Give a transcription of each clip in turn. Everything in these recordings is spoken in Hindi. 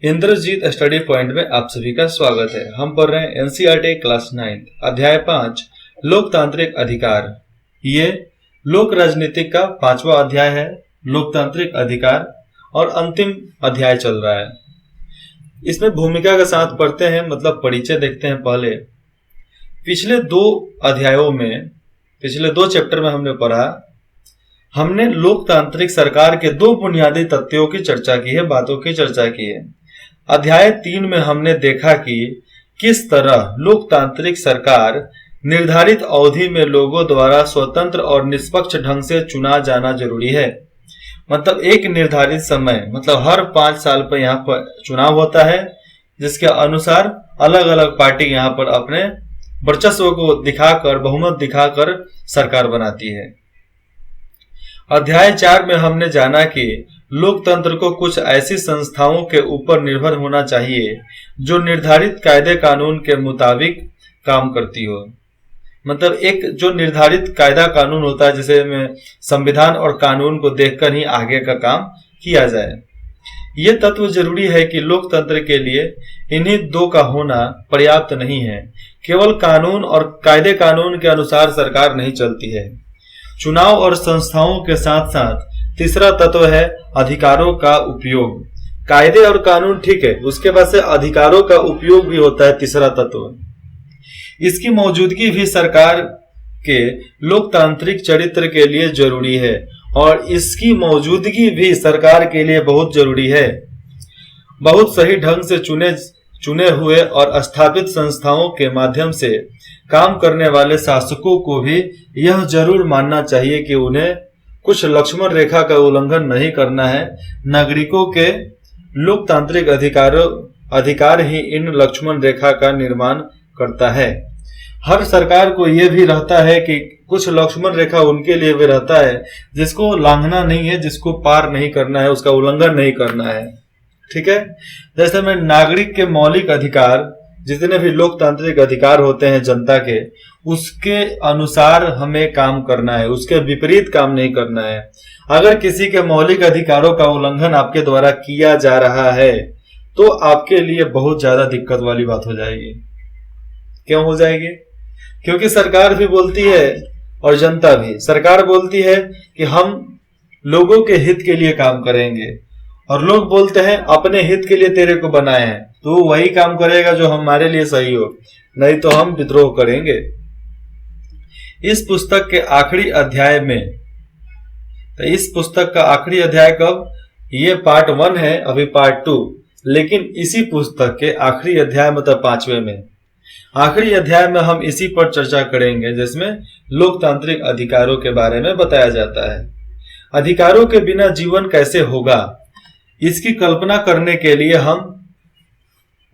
इंद्रजीत स्टडी पॉइंट में आप सभी का स्वागत है। हम पढ़ रहे हैं एनसीईआरटी क्लास 9 अध्याय 5 लोकतांत्रिक अधिकार। ये लोक राजनीतिक का 5वां अध्याय है, लोकतांत्रिक अधिकार, और अंतिम अध्याय चल रहा है। इसमें भूमिका के साथ पढ़ते हैं, मतलब परिचय देखते हैं। पहले पिछले दो चैप्टर में हमने पढ़ा, हमने लोकतांत्रिक सरकार के दो बुनियादी तथ्यों की चर्चा की है, बातों की चर्चा की है। अध्याय 3 में हमने देखा कि किस तरह लोकतांत्रिक सरकार निर्धारित अवधि में लोगों द्वारा स्वतंत्र और निष्पक्ष ढंग से चुना जाना जरूरी है। मतलब एक निर्धारित समय, मतलब हर 5 साल पर यहाँ पर चुनाव होता है, जिसके अनुसार अलग अलग पार्टी यहाँ पर अपने वर्चस्व को दिखाकर, बहुमत दिखाकर सरकार बनाती है। अध्याय 4 में हमने जाना कि लोकतंत्र को कुछ ऐसी संस्थाओं के ऊपर निर्भर होना चाहिए जो निर्धारित कायदे कानून के मुताबिक काम करती हो। मतलब एक जो निर्धारित कायदा कानून होता है, जिसे में संविधान और कानून को देखकर ही आगे का काम किया जाए। ये तत्व जरूरी है कि लोकतंत्र के लिए इन्हीं दो का होना पर्याप्त नहीं है। केवल कानून और कायदे कानून के अनुसार सरकार नहीं चलती है। चुनाव और संस्थाओं के साथ साथ तीसरा तत्व है अधिकारों का उपयोग। कायदे और कानून ठीक है, उसके बाद से अधिकारों का उपयोग भी होता है तीसरा तत्व। इसकी मौजूदगी भी सरकार के लोकतांत्रिक चरित्र के लिए जरूरी है, और इसकी मौजूदगी भी सरकार के लिए बहुत जरूरी है। बहुत सही ढंग से चुने हुए और स्थापित संस्थाओं के माध्यम से काम करने वाले शासकों को भी यह जरूर मानना चाहिए कि उन्हें कुछ लक्ष्मण रेखा का उल्लंघन नहीं करना है। नागरिकों के लोकतांत्रिक अधिकार ही इन लक्ष्मण रेखा का निर्माण करता है। हर सरकार को यह भी रहता है कि कुछ लक्ष्मण रेखा उनके लिए भी रहता है, जिसको लांघना नहीं है, जिसको पार नहीं करना है, उसका उल्लंघन नहीं करना है। ठीक है, जैसे में नागरिक के मौलिक अधिकार, जितने भी लोकतांत्रिक अधिकार होते हैं जनता के, उसके अनुसार हमें काम करना है, उसके विपरीत काम नहीं करना है। अगर किसी के मौलिक अधिकारों का उल्लंघन आपके द्वारा किया जा रहा है तो आपके लिए बहुत ज्यादा दिक्कत वाली बात हो जाएगी। क्यों हो जाएगी? क्योंकि सरकार भी बोलती है और जनता भी। सरकार बोलती है कि हम लोगों के हित के लिए काम करेंगे, और लोग बोलते हैं अपने हित के लिए तेरे को बनाए हैं, तो वही काम करेगा जो हमारे लिए सही हो, नहीं तो हम विद्रोह करेंगे। इस पुस्तक के आखिरी अध्याय में, तो इस पुस्तक का आखिरी अध्याय कब? ये पार्ट 1 है, अभी पार्ट 2, लेकिन इसी पुस्तक के आखिरी अध्याय मतलब 5वें में, आखिरी अध्याय में हम इसी पर चर्चा करेंगे, जिसमें लोकतांत्रिक अधिकारों के बारे में बताया जाता है। अधिकारों के बिना जीवन कैसे होगा, इसकी कल्पना करने के लिए हम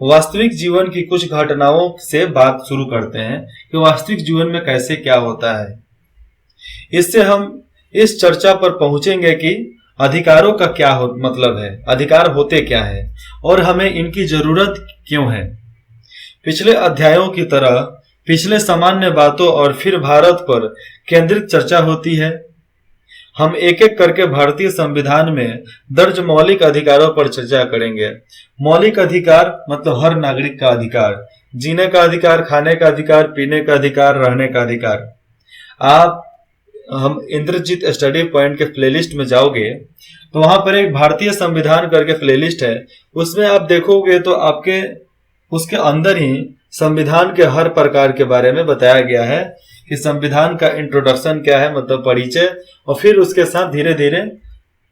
वास्तविक जीवन की कुछ घटनाओं से बात शुरू करते हैं कि वास्तविक जीवन में कैसे क्या होता है। इससे हम इस चर्चा पर पहुंचेंगे कि अधिकारों का क्या मतलब है, अधिकार होते क्या है, और हमें इनकी जरूरत क्यों है। पिछले अध्यायों की तरह पिछले सामान्य बातों और फिर भारत पर केंद्रित चर्चा होती है। हम एक एक करके भारतीय संविधान में दर्ज मौलिक अधिकारों पर चर्चा करेंगे। मौलिक अधिकार मतलब हर नागरिक का अधिकार, जीने का अधिकार, खाने का अधिकार, पीने का अधिकार, रहने का अधिकार। हम इंद्रजीत स्टडी पॉइंट के प्लेलिस्ट में जाओगे तो वहां पर एक भारतीय संविधान करके प्लेलिस्ट है, उसमें आप देखोगे तो आपके उसके अंदर ही संविधान के हर प्रकार के बारे में बताया गया है कि संविधान का इंट्रोडक्शन क्या है, मतलब परिचय, और फिर उसके साथ धीरे धीरे,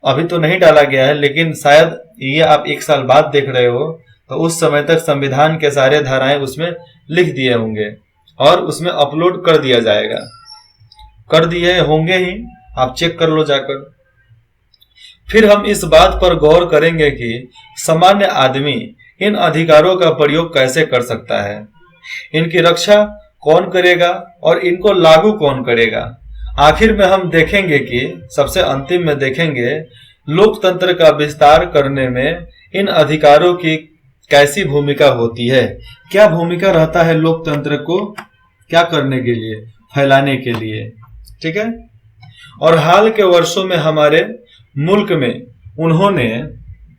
अभी तो नहीं डाला गया है लेकिन शायद ये आप 1 साल बाद देख रहे हो तो उस समय तक संविधान के सारे धाराएं उसमें लिख दिए होंगे और उसमें अपलोड कर दिया जाएगा। कर दिए होंगे ही, आप चेक कर लो जाकर। फिर हम इस बात पर गौर करेंगे कि सामान्य आदमी इन अधिकारों का प्रयोग कैसे कर सकता है, इनकी रक्षा कौन करेगा और इनको लागू कौन करेगा। आखिर में हम देखेंगे कि, सबसे अंतिम में देखेंगे, लोकतंत्र का विस्तार करने में इन अधिकारों की कैसी भूमिका होती है, क्या भूमिका रहता है लोकतंत्र को क्या करने के लिए, फैलाने के लिए। ठीक है, और हाल के वर्षों में हमारे मुल्क में उन्होंने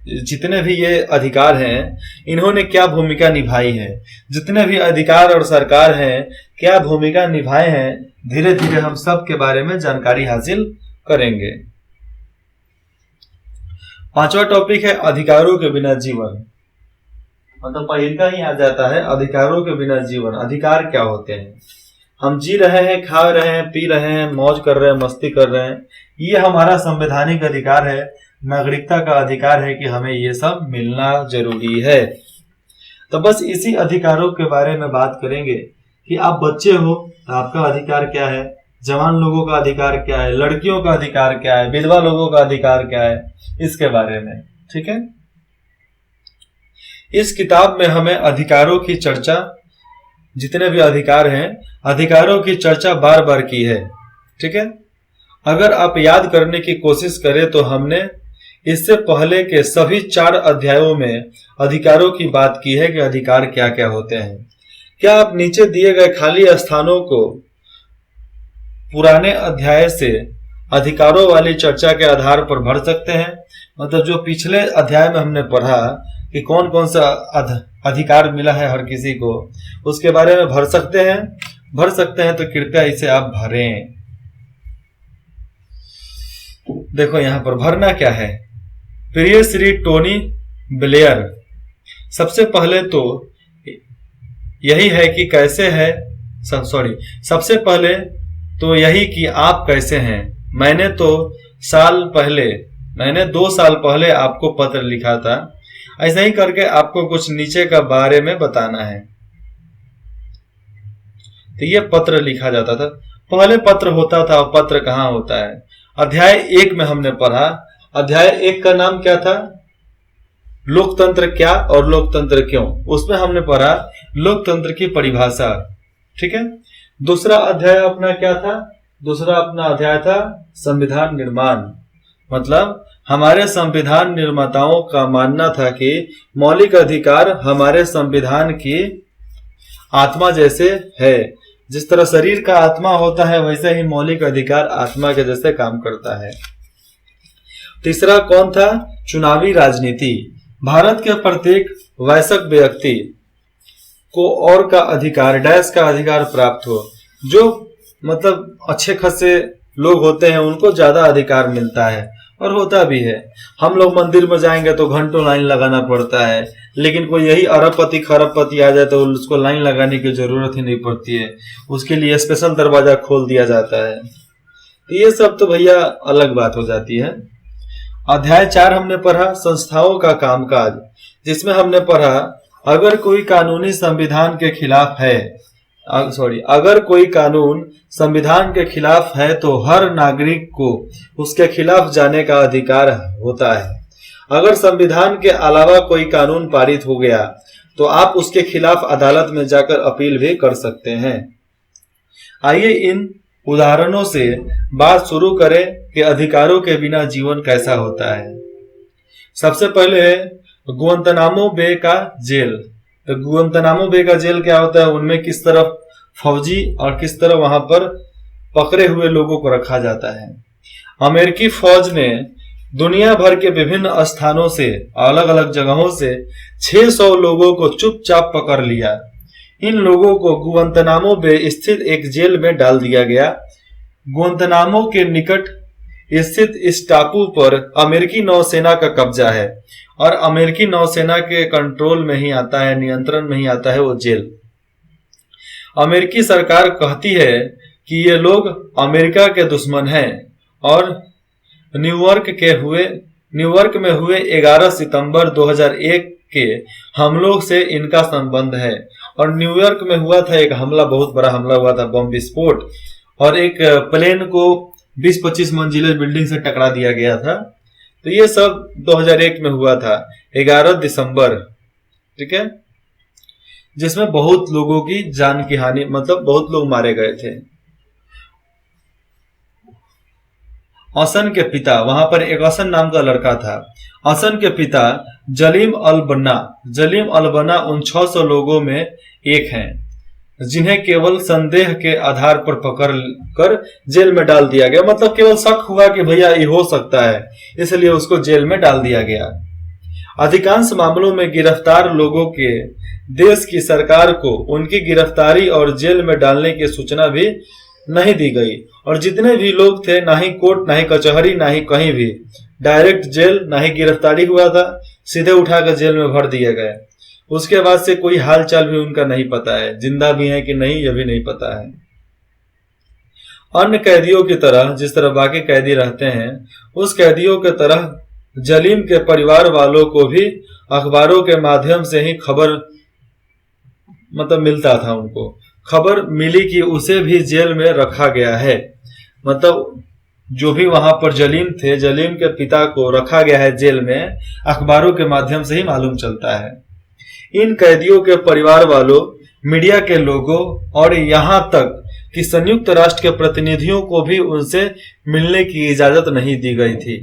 जितने भी ये अधिकार हैं, इन्होंने क्या भूमिका निभाई है, जितने भी अधिकार और सरकार हैं क्या भूमिका निभाए हैं, धीरे धीरे हम सब के बारे में जानकारी हासिल करेंगे। पांचवा टॉपिक है अधिकारों के बिना जीवन। मतलब पहले का ही आ जाता है, अधिकारों के बिना जीवन। अधिकार क्या होते हैं? हम जी रहे हैं, खा रहे हैं, पी रहे हैं, मौज कर रहे हैं, मस्ती कर रहे हैं, ये हमारा संवैधानिक अधिकार है, नागरिकता का अधिकार है कि हमें ये सब मिलना जरूरी है। तो बस इसी अधिकारों के बारे में बात करेंगे कि आप बच्चे हो तो आपका अधिकार क्या है, जवान लोगों का अधिकार क्या है, लड़कियों का अधिकार क्या है, विधवा लोगों का अधिकार क्या है, इसके बारे में। ठीक है, इस किताब में हमें अधिकारों की चर्चा, जितने भी अधिकार हैं, अधिकारों की चर्चा बार बार की है। ठीक है, अगर आप याद करने की कोशिश करें तो हमने इससे पहले के सभी 4 अध्यायों में अधिकारों की बात की है कि अधिकार क्या क्या होते हैं। क्या आप नीचे दिए गए खाली स्थानों को पुराने अध्याय से अधिकारों वाली चर्चा के आधार पर भर सकते हैं? मतलब जो पिछले अध्याय में हमने पढ़ा कि कौन कौन सा अधिकार मिला है हर किसी को, उसके बारे में भर सकते हैं? भर सकते हैं तो कृपया इसे आप भरें। देखो यहां पर भरना क्या है। प्रिय श्री टोनी ब्लेयर, सबसे पहले तो यही है कि कैसे है, सबसे पहले तो यही कि आप कैसे हैं। मैंने 2 साल पहले आपको पत्र लिखा था। ऐसा ही करके आपको कुछ नीचे का बारे में बताना है। तो ये पत्र लिखा जाता था, पहले पत्र होता था, पत्र कहाँ होता है। अध्याय 1 में हमने पढ़ा, अध्याय 1 का नाम क्या था? लोकतंत्र क्या और लोकतंत्र क्यों। उसमें हमने पढ़ा लोकतंत्र की परिभाषा। ठीक है, दूसरा अध्याय अपना क्या था? दूसरा अपना अध्याय था संविधान निर्माण। मतलब हमारे संविधान निर्माताओं का मानना था कि मौलिक अधिकार हमारे संविधान की आत्मा जैसे है। जिस तरह शरीर का आत्मा होता है वैसे ही मौलिक अधिकार आत्मा के जैसे काम करता है। तीसरा कौन था? चुनावी राजनीति। भारत के प्रत्येक वयस्क व्यक्ति को और का अधिकार, डैश का अधिकार प्राप्त हो। जो मतलब अच्छे खासे लोग होते हैं उनको ज्यादा अधिकार मिलता है और होता भी है। हम लोग मंदिर में जाएंगे तो घंटों लाइन लगाना पड़ता है, लेकिन कोई यही अरबपति खरबपति आ जाए तो उसको लाइन लगाने की जरूरत ही नहीं पड़ती है, उसके लिए स्पेशल दरवाजा खोल दिया जाता है। तो ये सब तो भैया अलग बात हो जाती है। अध्याय 4 हमने पढ़ा संस्थाओं का कामकाज, जिसमें हमने पढ़ा अगर कोई कानूनी संविधान के खिलाफ है, अगर कोई कानून संविधान के खिलाफ है तो हर नागरिक को उसके खिलाफ जाने का अधिकार होता है। अगर संविधान के अलावा कोई कानून पारित हो गया तो आप उसके खिलाफ अदालत में जाकर अपील भी कर सकते हैं। आइए इन उदाहरणों से बात शुरू करें कि अधिकारों के बिना जीवन कैसा होता है। सबसे पहले है गुआंतानामो बे का जेल। तो गुआंतानामो बे का जेल क्या होता है? उनमें किस तरह फौजी और किस तरह वहां पर पकड़े हुए लोगों को रखा जाता है। अमेरिकी फौज ने दुनिया भर के विभिन्न स्थानों से, अलग अलग जगहों से 600 लोगों को चुपचाप पकड़ लिया। इन लोगों को गुआंतानामो बे स्थित एक जेल में डाल दिया गया। गुआंतानामो के निकट स्थित इस टापू पर अमेरिकी नौसेना का कब्जा है और अमेरिकी नौसेना के कंट्रोल में ही आता है, नियंत्रण में ही आता है वो जेल। अमेरिकी सरकार कहती है कि ये लोग अमेरिका के दुश्मन हैं और न्यूयॉर्क में हुए 11 सितंबर 2001 के हमलों से इनका संबंध है। और न्यूयॉर्क में हुआ था एक हमला, बहुत बड़ा हमला हुआ था, बम विस्फोट, और एक प्लेन को 20-25 मंजिले बिल्डिंग से टकरा दिया गया था। तो ये सब 2001 में हुआ था, 11 दिसंबर। ठीक है, जिसमें बहुत लोगों की जान की हानि, मतलब बहुत लोग मारे गए थे। असन के पिता, वहां पर एक असन नाम का लड़का था। असन के पिता जलीम अल बन्ना उन 600 लोगों में एक हैं जिन्हें केवल संदेह के आधार पर पकड़ कर जेल में डाल दिया गया। मतलब केवल शक हुआ कि भैया ये हो सकता है, इसलिए उसको जेल में डाल दिया गया। अधिकांश मामलों में गिरफ्तार लोगों के देश की सरकार को उनकी गिरफ्तारी और जेल में डालने की सूचना भी नहीं दी गई, और जितने भी लोग थे, ना ही कोर्ट, ना ही कचहरी, ना ही कहीं भी डायरेक्ट जेल, ना ही गिरफ्तारी हुआ था, सीधे उठाकर जेल में भर दिए गए। उसके बाद से कोई हालचाल भी उनका नहीं पता है, जिंदा भी है कि नहीं यह भी नहीं पता है। अन्य कैदियों की तरह, जिस तरह बाकी कैदी रहते हैं, उस कैदियों की तरह जलीम के परिवार वालों को भी अखबारों के माध्यम से ही खबर मिलता था। उनको खबर मिली कि उसे भी जेल में रखा गया है। जो भी वहां पर जलीम थे, जलीम के पिता को रखा गया है जेल में, अखबारों के माध्यम से ही मालूम चलता है। इन कैदियों के परिवार वालों, मीडिया के लोगों और यहाँ तक कि संयुक्त राष्ट्र के प्रतिनिधियों को भी उनसे मिलने की इजाजत नहीं दी गई थी।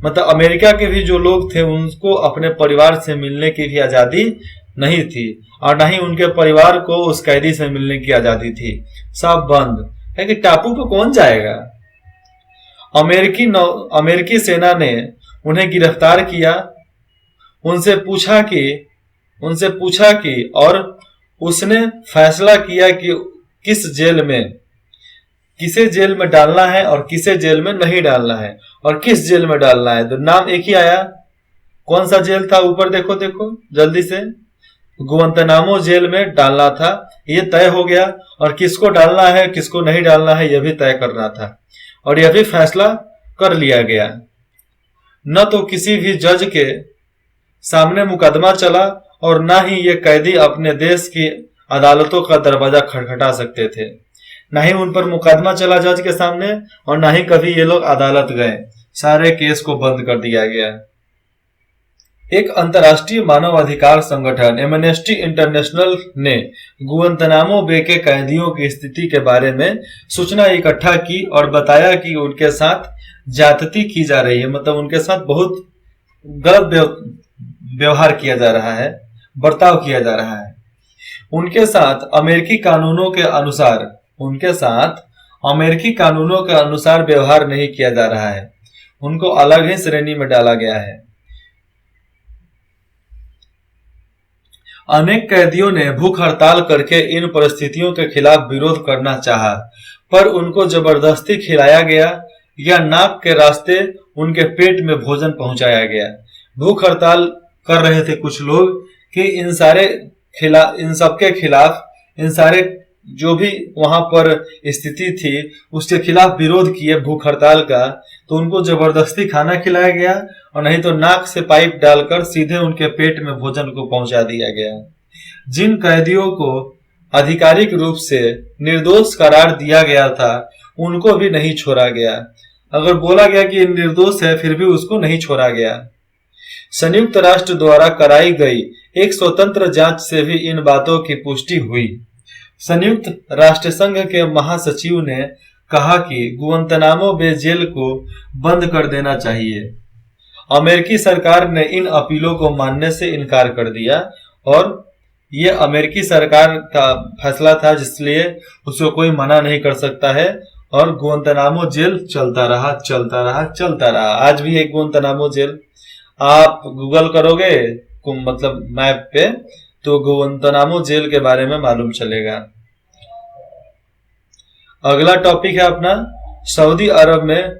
अमेरिका के भी जो लोग थे, उनको अपने परिवार से मिलने की भी आजादी नहीं थी, और न ही उनके परिवार को उस कैदी से मिलने की आजादी थी। सब बंद है कि टापू पे कौन जाएगा। अमेरिकी सेना ने उन्हें गिरफ्तार किया, उनसे पूछा कि और उसने फैसला किया कि किसे जेल में डालना है और किसे जेल में नहीं डालना है, और किस जेल में डालना है। तो नाम एक ही आया। कौन सा जेल था? ऊपर देखो जल्दी से। गुआंतानामो जेल में डालना था, ये तय हो गया। और किसको डालना है किसको नहीं डालना है यह भी तय करना था, और यह भी फैसला कर लिया गया। न तो किसी भी जज के सामने मुकदमा चला, और न ही ये कैदी अपने देश की अदालतों का दरवाजा खटखटा सकते थे। न ही उन पर मुकदमा चला जज के सामने, और न ही कभी ये लोग अदालत गए। सारे केस को बंद कर दिया गया। एक अंतर्राष्ट्रीय मानवाधिकार संगठन एमनेस्टी इंटरनेशनल ने गुआंतानामो बे के कैदियों की स्थिति के बारे में सूचना इकट्ठा की और बताया कि उनके साथ ज्यादती की जा रही है। उनके साथ बहुत गलत व्यवहार किया जा रहा है, बर्ताव किया जा रहा है। उनके साथ अमेरिकी कानूनों के अनुसार व्यवहार नहीं किया जा रहा है। उनको अलग ही श्रेणी में डाला गया है। अनेक कैदियों ने भूख हड़ताल करके इन परिस्थितियों के खिलाफ विरोध करना चाहा, पर उनको जबरदस्ती खिलाया गया या नाक के रास्ते उनके पेट में भोजन पहुंचाया गया। भूख हड़ताल कर रहे थे कुछ लोग कि इन सबके खिलाफ, इन सारे जो भी वहां पर स्थिति थी उसके खिलाफ विरोध किए भूख हड़ताल का, तो उनको जबरदस्ती खाना खिलाया गया, और नहीं तो नाक से पाइप डालकर सीधे उनके पेट में भोजन को पहुंचा दिया गया। जिन कैदियों को आधिकारिक रूप से निर्दोष करार दिया गया था, उनको भी नहीं छोड़ा गया। अगर बोला गया कि निर्दोष है, फिर भी उसको नहीं छोड़ा गया। संयुक्त राष्ट्र द्वारा कराई गई एक स्वतंत्र जांच से भी इन बातों की पुष्टि हुई। संयुक्त राष्ट्र संघ के महासचिव ने कहा कि गुआंतानामो बे जेल को बंद कर देना चाहिए। अमेरिकी सरकार ने इन अपीलों को मानने से इनकार कर दिया, और ये अमेरिकी सरकार का फैसला था, जिसलिए उसको कोई मना नहीं कर सकता है। और गुआंतानामो जेल चलता रहा। आज भी एक गुआंतानामो जेल आप गूगल करोगे मैप पे, तो गुआंतानामो जेल के बारे में मालूम चलेगा। अगला टॉपिक है अपना सऊदी अरब में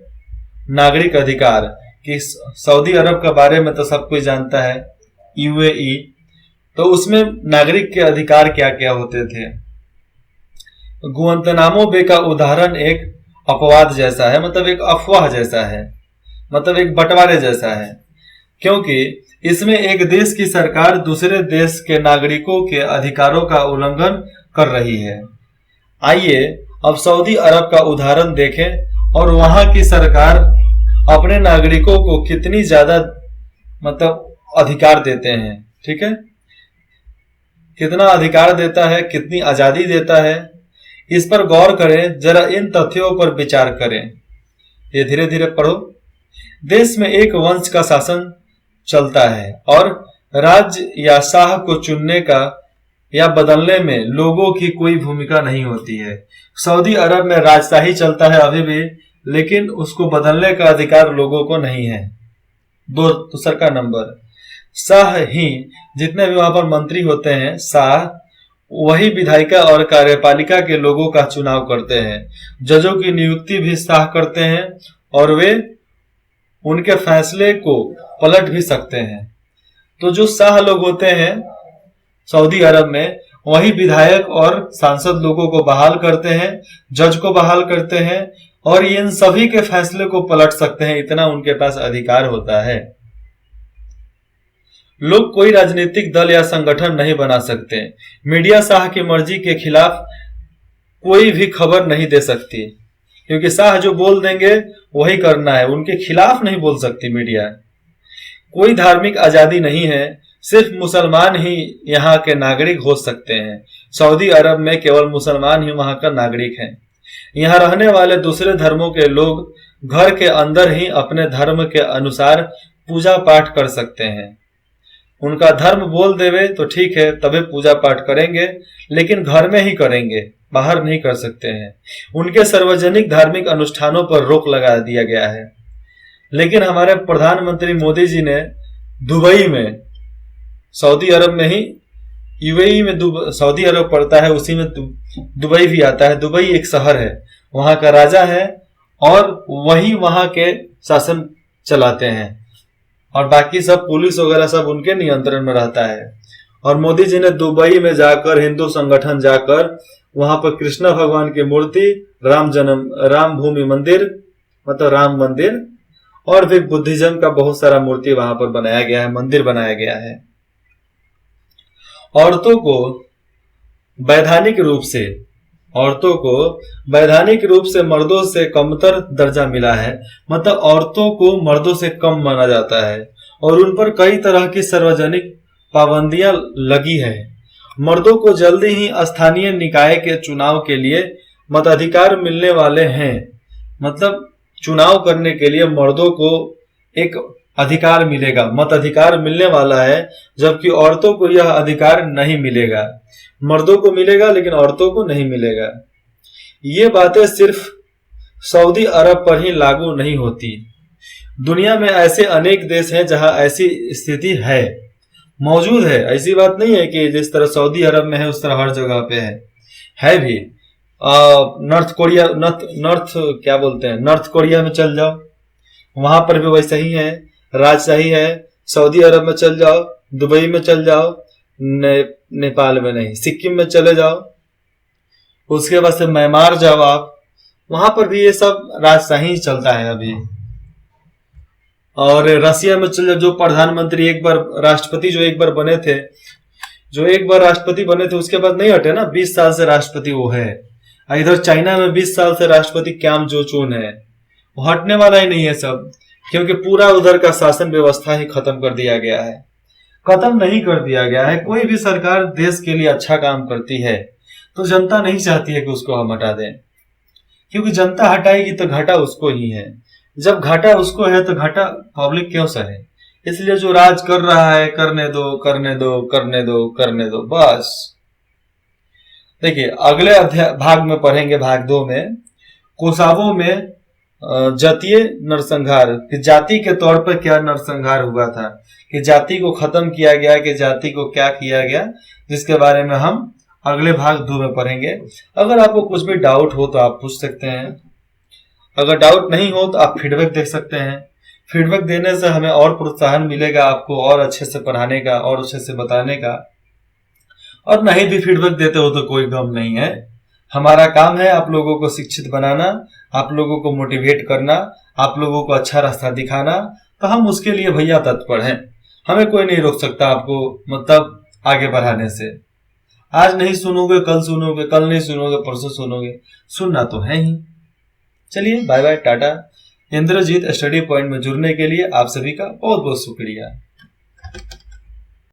नागरिक अधिकार। कि सऊदी अरब के बारे में तो सब कोई जानता है, यूएई। तो उसमें नागरिक के अधिकार क्या क्या होते थे। गुआंतानामो बे का उदाहरण एक अपवाद जैसा है, एक अफवाह जैसा है, एक बंटवारे जैसा है, क्योंकि इसमें एक देश की सरकार दूसरे देश के नागरिकों के अधिकारों का उल्लंघन कर रही है। आइए अब सऊदी अरब का उदाहरण देखें और वहां की सरकार अपने नागरिकों को कितनी ज्यादा अधिकार देते हैं। ठीक है, कितना अधिकार देता है, कितनी आजादी देता है, इस पर गौर करें। जरा इन तथ्यों पर विचार करें। ये धीरे धीरे पढ़ो। देश में एक वंश का शासन चलता है, और राज्य या शाह को चुनने का या बदलने में लोगों की कोई भूमिका नहीं होती है। सऊदी अरब में राजशाही चलता है अभी भी, लेकिन उसको बदलने का अधिकार लोगों को नहीं है। दूसरा का नंबर, शाह ही, जितने भी वहां पर मंत्री होते हैं शाह, वही विधायिका और कार्यपालिका के लोगों का चुनाव करते हैं। जजों की नियुक्ति भी शाह करते हैं और वे उनके फैसले को पलट भी सकते हैं। तो जो शाह लोग होते हैं सऊदी अरब में, वही विधायक और सांसद लोगों को बहाल करते हैं, जज को बहाल करते हैं और ये इन सभी के फैसले को पलट सकते हैं, इतना उनके पास अधिकार होता है। लोग कोई राजनीतिक दल या संगठन नहीं बना सकते। मीडिया शाह की मर्जी के खिलाफ कोई भी खबर नहीं दे सकती, क्योंकि शाह जो बोल देंगे वही करना है, उनके खिलाफ नहीं बोल सकती मीडिया। कोई धार्मिक आजादी नहीं है, सिर्फ मुसलमान ही यहाँ के नागरिक हो सकते हैं। सऊदी अरब में केवल मुसलमान ही वहां का नागरिक है। यहाँ रहने वाले दूसरे धर्मों के लोग घर के अंदर ही अपने धर्म के अनुसार पूजा पाठ कर सकते हैं। उनका धर्म बोल देवे तो ठीक है, तभी पूजा पाठ करेंगे, लेकिन घर में ही करेंगे, बाहर नहीं कर सकते हैं। उनके सार्वजनिक धार्मिक अनुष्ठानों पर रोक लगा दिया गया है। लेकिन हमारे प्रधानमंत्री मोदी जी ने दुबई में, सऊदी अरब में ही, यूएई में सऊदी अरब पड़ता है, उसी में दुबई भी आता है। दुबई एक शहर है, वहां का राजा है और वही वहां के शासन चलाते हैं और बाकी सब पुलिस वगैरह सब उनके नियंत्रण में रहता है। और मोदी जी ने दुबई में जाकर, हिंदू संगठन जाकर, वहां पर कृष्ण भगवान की मूर्ति, राम भूमि मंदिर मतलब राम मंदिर, और भी बुद्धिज्म का बहुत सारा मूर्ति वहां पर बनाया गया है, मंदिर बनाया गया है। औरतों को वैधानिक रूप से मर्दों से कमतर दर्जा मिला है, मतलब औरतों को मर्दों से कम माना जाता है और उन पर कई तरह की सार्वजनिक पाबंदियां लगी है। मर्दों को जल्दी ही स्थानीय निकाय के चुनाव के लिए मताधिकार मिलने वाले हैं, मतलब चुनाव करने के लिए मर्दों को एक अधिकार मिलेगा, मताधिकार मिलने वाला है, जबकि औरतों को यह अधिकार नहीं मिलेगा। मर्दों को मिलेगा लेकिन औरतों को नहीं मिलेगा। ये बातें सिर्फ सऊदी अरब पर ही लागू नहीं होती, दुनिया में ऐसे अनेक देश हैं जहां ऐसी स्थिति है, मौजूद है। ऐसी बात नहीं है कि जिस तरह सऊदी अरब में है उस तरह हर जगह पे है भी। नॉर्थ कोरिया में चल जाओ, वहां पर भी वैसा ही है, राजशाही है। सऊदी अरब में चल जाओ, दुबई में चल जाओ, नेपाल में नहीं, सिक्किम में चले जाओ, उसके बाद से म्यांमार जाओ आप, वहां पर भी ये सब राजशाही चलता है अभी। और रसिया में चल जाओ, जो प्रधानमंत्री एक बार राष्ट्रपति जो एक बार राष्ट्रपति बने थे उसके बाद नहीं हटे ना, 20 साल से राष्ट्रपति वो है। इधर चाइना में 20 साल से राष्ट्रपति क्याम जो चून है, वो हटने वाला ही नहीं है सब, क्योंकि पूरा उधर का शासन व्यवस्था ही खत्म कर दिया गया है। खत्म नहीं कर दिया गया है, कोई भी सरकार देश के लिए अच्छा काम करती है तो जनता नहीं चाहती है कि उसको हम हटा दें, क्योंकि जनता हटाएगी तो घाटा उसको ही है। जब घाटा उसको है तो घाटा पब्लिक क्यों सहे। इसलिए जो राज कर रहा है करने दो करने दो करने दो करने दो बस। देखिए अगले भाग में पढ़ेंगे, भाग 2 में कोसावो में जातीय नरसंहार, कि जाति के तौर पर क्या नरसंहार हुआ था, कि जाति को खत्म किया गया, कि जाति को क्या किया गया, जिसके बारे में हम अगले भाग 2 में पढ़ेंगे। अगर आपको कुछ भी डाउट हो तो आप पूछ सकते हैं, अगर डाउट नहीं हो तो आप फीडबैक दे सकते हैं। फीडबैक देने से हमें और प्रोत्साहन मिलेगा आपको और अच्छे से पढ़ाने का और अच्छे से बताने का। और नहीं भी फीडबैक देते हो तो कोई गम नहीं है, हमारा काम है आप लोगों को शिक्षित बनाना, आप लोगों को मोटिवेट करना, आप लोगों को अच्छा रास्ता दिखाना। तो हम उसके लिए भैया तत्पर हैं, हमें कोई नहीं रोक सकता आपको मतलब आगे बढ़ाने से। आज नहीं सुनोगे कल सुनोगे, कल नहीं सुनोगे परसों सुनोगे, सुनना तो है ही। चलिए बाय बाय, टाटा। इंद्रजीत स्टडी पॉइंट में जुड़ने के लिए आप सभी का बहुत बहुत शुक्रिया।